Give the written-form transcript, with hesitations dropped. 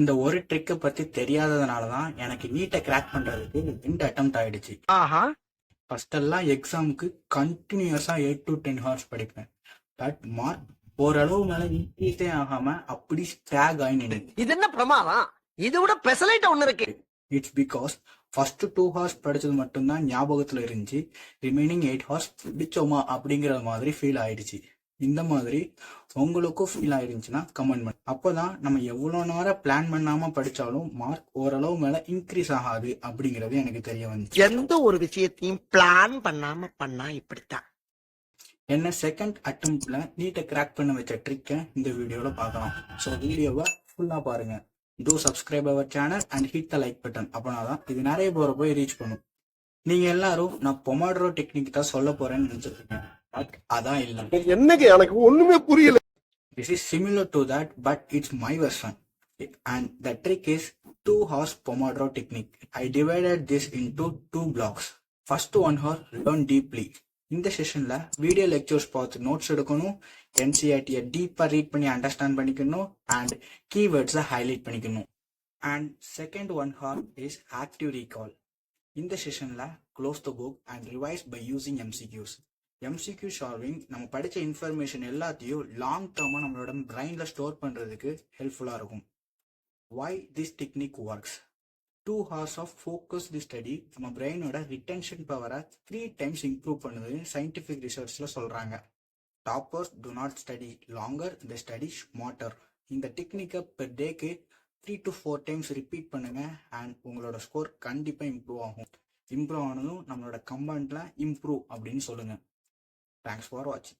இந்த ஒரு ட்ரிக்கை பத்தி தெரியாததுனால தான் எனக்கு நீட்டை கிராக் பண்றதுக்கு 2 அட்டெம்ப்ட் ஆயிடுச்சு. ஃபர்ஸ்ட் எல்லாம் எக்ஸாமுக்கு கண்டினியூஸா 8 to 10 ஹவர்ஸ் படிப்பேன். பட் மார்க் ஓரளவு மேல இன்க்ரீஸே ஆகாம அப்படி ஸ்டாக் ஆகி நின்னுது. இது என்ன பிரமாதம்? இது விட பெசலைட் ஒண்ணு இருக்கு. இட்ஸ் பிகாஸ் ஃபர்ஸ்ட் 2 ஹவர்ஸ் படிச்சது மட்டும்தான் ஞாபகத்துல இருந்துச்சு. ரிமைனிங் 8 ஹவர்ஸ் பிடிச்சோமா அப்படிங்கிற மாதிரி ஃபீல் ஆயிடுச்சு. இந்த மாதிரி உங்களுக்கும் ஃபீல் ஆயிருந்துச்சுன்னா கமெண்ட் பண்ணு. அப்போதான் நம்ம எவ்வளவு நேரம் பிளான் பண்ணாம படிச்சாலும் மார்க் ஓரளவு மேல இன்க்ரீஸ் ஆகாது அப்படிங்கறது எனக்கு தெரிய வந்துச்சு. எந்த ஒரு விஷயத்தையும் பிளான் பண்ணாம பண்ணா இப்படித்தான். என்ன செகண்ட் அட்டெம்ப்ட்ல நீட்டை கிராக் பண்ண வச்ச ட்ரிக்கை இந்த வீடியோல பார்க்கலாம். ஸோ வீடியோவை ஃபுல்லா பாருங்க. To subscribe our channel and hit the like button. அப்பனாதான் இது நிறைய பேரை போய் ரீச் பண்ணும். நீங்க எல்லாரும் நான் பொமாட்ரோ டெக்னிக் தான் சொல்ல போறேன்னு நினைச்சிருக்கீங்க. பட் அதான் இல்ல. என்னங்க எனக்கு ஒண்ணுமே புரியல. This is similar to that, but it's my version. And the trick is 2 hours Pomodoro technique. I divided this into 2 blocks. First 1 hour learn deeply. இந்த செஷன்ல வீடியோ லெக்சர்ஸ் பார்த்து நோட்ஸ் எடுக்கணும், என்சிஆர்டியை டீப்பா ரீட் பண்ணி அண்டர்ஸ்டாண்ட் பண்ணிக்கணும் அண்ட் கீவேர்ட்ஸை highlight பண்ணிக்கணும். And second 1 hour is active recall. இந்த செஷன்ல close the book and revise by using MCQs. MCQ solving நம்ம படிச்ச இன்ஃபர்மேஷன் எல்லாத்தையும் லாங் டேர்மா நம்மளோட பிரைன்ல ஸ்டோர் பண்றதுக்கு ஹெல்ப்ஃபுல்லா இருக்கும். Why this technique works? 2 hours of focused study நம்ம பிரெயினோட ரிட்டென்ஷன் பவரை 3 times இம்ப்ரூவ் பண்ணுது சயின்டிபிக் ரிசர்ச்ல சொல்றாங்க. Toppers do not study longer, they study smarter. இந்த டெக்னிக்கை பெர் டேக்கு 3 to 4 times ரிப்பீட் பண்ணுங்க அண்ட் உங்களோட ஸ்கோர் கண்டிப்பா இம்ப்ரூவ் ஆகும். இம்ப்ரூவ் ஆனதும் நம்மளோட கமெண்ட்ல இம்ப்ரூவ் அப்படின்னு சொல்லுங்க. Thanks for watching.